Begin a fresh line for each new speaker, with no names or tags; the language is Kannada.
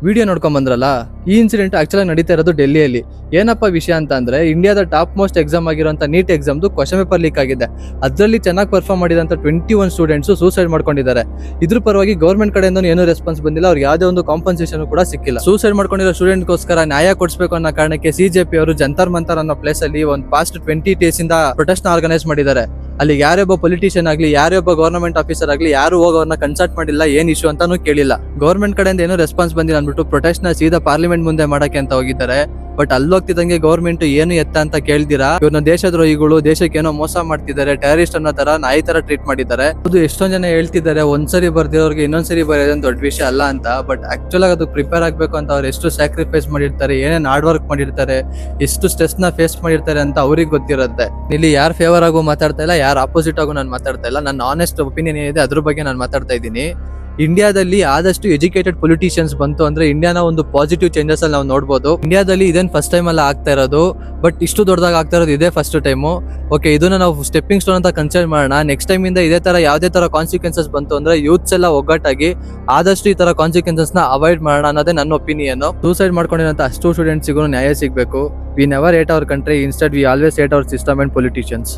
ವಿಡಿಯೋ ನೋಡ್ಕೊಂಡ್ ಬಂದ್ರಲ್ಲ, ಈ ಇನ್ಸಿಡೆಂಟ್ ಆಕ್ಚುಲಿ ನಡೀತಾ ಇರೋದು ಡೆಲ್ಲಿಯಲ್ಲಿ. ಏನಪ್ಪ ವಿಷಯ ಅಂತ ಅಂದ್ರೆ, ಇಂಡಿಯಾದ ಟಾಪ್ ಮೋಸ್ಟ್ ಎಕ್ಸಾಮ್ ಆಗಿರುವಂತ ನೀಟ್ ಎಕ್ಸಾಮ್ದು ಕ್ವಶನ್ ಪೇಪರ್ ಲೀಕ್ ಆಗಿದೆ. ಅದರಲ್ಲಿ ಚೆನ್ನಾಗಿ ಪರ್ಫಾರ್ಮ್ ಮಾಡಿದಂತ 21 ಸ್ಟೂಡೆಂಟ್ಸ್ ಸೂಸೈಡ್ ಮಾಡ್ಕೊಂಡಿದ್ದಾರೆ. ಇದ್ರ ಪರವಾಗಿ ಗೌರ್ಮೆಂಟ್ ಕಡೆಯಿಂದ ಏನೂ ರೆಸ್ಪಾನ್ಸ್ ಬಂದಿಲ್ಲ, ಅವ್ರಿಗೆ ಯಾವುದೇ ಒಂದು ಕಾಂಪನ್ಸೇಷನ್ ಕೂಡ ಸಿಕ್ಕಿಲ್ಲ. ಸೂಸೈಡ್ ಮಾಡ್ಕೊಂಡಿರೋ ಸ್ಟೂಡೆಂಟ್ಗೋಸ್ಕರ ನ್ಯಾಯ ಕೊಡಿಸಬೇಕು ಅನ್ನೋ ಕಾರಣಕ್ಕೆ ಸಿಜೆಪಿ ಅವರು ಜಂತರ್ ಮಂತರ್ ಅನ್ನೋ ಪ್ಲೇಸ್ ಅಲ್ಲಿ ಒಂದು ಪಾಸ್ಟ್ 20 ಡೇಸ್ ಇಂದ ಪ್ರೊಟೆಸ್ಟ್ ಆರ್ಗನೈಸ್ ಮಾಡಿದ್ದಾರೆ. ಅಲ್ಲಿ ಯಾರೊಬ್ಬ ಪೊಲಿಟಿಷಿಯನ್ ಆಗ್ಲಿ, ಯಾರೊಬ್ಬ ಗವರ್ನಮೆಂಟ್ ಆಫೀಸರ್ ಆಗ್ಲಿ, ಯಾರು ಹೋಗೋರ್ನ ಕನ್ಸಲ್ಟ್ ಮಾಡಿಲ್ಲ, ಏನ್ ಇಶ್ಯೂ ಅಂತಾನು ಕೇಳಿಲ್ಲ. ಗವರ್ಮೆಂಟ್ ಕಡೆಯಿಂದ ಏನೂ ರೆಸ್ಪಾನ್ಸ್ ಬಂದಿಲ್ಲ ಅಂದ್ಬಿಟ್ಟು ಪ್ರೊಟೆಸ್ಟ್ ನ ಸೀದಾ ಪಾರ್ಲಿಮೆಂಟ್ ಮುಂದೆ ಮಾಡಕ್ಕೆ ಅಂತ ಹೋಗಿದ್ದಾರೆ. ಬಟ್ ಅಲ್ಲೋಗ್ತಿದಂಗೆ ಗವರ್ಮೆಂಟ್ ಏನು ಎತ್ತ ಅಂತ ಕೇಳ್ದಿರಾ ಇವ್ರನ್ನ ದೇಶದ್ರೋಹಿಗಳು, ದೇಶಕ್ಕೆ ಏನೋ ಮೋಸ ಮಾಡ್ತಿದ್ದಾರೆ, ಟೆರರಿಸ್ಟ್ ಅನ್ನೋ ತರ ನಾಯಿ ತರ ಟ್ರೀಟ್ ಮಾಡಿದ್ದಾರೆ. ಅದು ಎಷ್ಟೊಂದ್ ಜನ ಹೇಳ್ತಿದ್ದಾರೆ ಒಂದ್ಸರಿ ಬರ್ದಿರೋರ್ಗೆ ಇನ್ನೊಂದ್ಸರಿ ಬರೆಯೋದು ದೊಡ್ಡ ವಿಷಯ ಅಲ್ಲ ಅಂತ. ಬಟ್ ಆಕ್ಚುಲ್ ಆಗಿ ಅದು ಪ್ರಿಪೇರ್ ಆಗ್ಬೇಕು ಅಂತ ಅವ್ರು ಎಷ್ಟು ಸ್ಯಾಕ್ರಿಫೈಸ್ ಮಾಡಿರ್ತಾರೆ, ಏನೇನ್ ಹಾರ್ಡ್ ವರ್ಕ್ ಮಾಡಿರ್ತಾರೆ, ಎಷ್ಟು ಸ್ಟ್ರೆಸ್ ನ ಫೇಸ್ ಮಾಡಿರ್ತಾರೆ ಅಂತ ಅವ್ರಿಗೆ ಗೊತ್ತಿರುತ್ತೆ. ಇಲ್ಲಿ ಯಾರು ಫೇವರ್ ಆಗು ಮಾತಾಡ್ತಾ ಇಲ್ಲ, ಯಾರು ಆಪೋಸಿಟ್ ಆಗು ನಾನು ಮಾತಾಡ್ತಾ ಇಲ್ಲ. ನನ್ನ ಆನೆಸ್ಟ್ ಒಪಿನಿಯನ್ ಏನಿದೆ ಅದ್ರ ಬಗ್ಗೆ ನಾನು ಮಾತಾಡ್ತಾ ಇದ್ದೀನಿ. ಇಂಡಿಯಾದಲ್ಲಿ ಆದಷ್ಟು ಎಜುಕೇಟೆಡ್ ಪೊಲಿಟಿಷಿಯನ್ಸ್ ಬಂತು ಅಂದ್ರೆ ಇಂಡಿಯಾನ ಒಂದು ಪಾಸಿಟಿವ್ ಚೇಂಜಸ್ ಅಲ್ಲಿ ನಾವು ನೋಡಬಹುದು. ಇಂಡಿಯಾದಲ್ಲಿ ಇದೇನು ಫಸ್ಟ್ ಟೈಮ್ ಅಲ್ಲ ಆಗ್ತಾ ಇರೋದು, ಬಟ್ ಇಷ್ಟು ದೊಡ್ಡದಾಗ ಆಗ್ತಾ ಇರೋದು ಇದೇ ಫಸ್ಟ್ ಟೈಮು. ಓಕೆ, ಇದನ್ನ ನಾವು ಸ್ಟೆಪ್ಪಿಂಗ್ ಸ್ಟೋನ್ ಅಂತ ಕನ್ಸಿಡರ್ ಮಾಡೋಣ. ನೆಕ್ಸ್ಟ್ ಟೈಮ್ ಇಂದ ಇದೇ ತರ ಯಾವುದೇ ತರ ಕಾನ್ಸಿಕ್ವೆನ್ಸಸ್ ಬಂತು ಅಂದ್ರೆ ಯೂತ್ಸ್ ಎಲ್ಲ ಒಗ್ಗಟ್ಟಾಗಿ ಆದಷ್ಟು ಈ ತರ ಕಾನ್ಸಿಕ್ವೆನ್ಸಸ್ ನ ಅವಾಯ್ಡ್ ಮಾಡೋಣ ಅನ್ನೋದೇ ನನ್ನ ಒಪಿನಿಯನ್. ಸೂಸೈಡ್ ಮಾಡ್ಕೊಂಡಿರೋಂಥ ಅಷ್ಟು ಸ್ಟೂಡೆಂಟ್ಸಿಗೂ ನ್ಯಾಯ ಸಿಗಬೇಕು. We never hate our country, instead we always hate our system and politicians.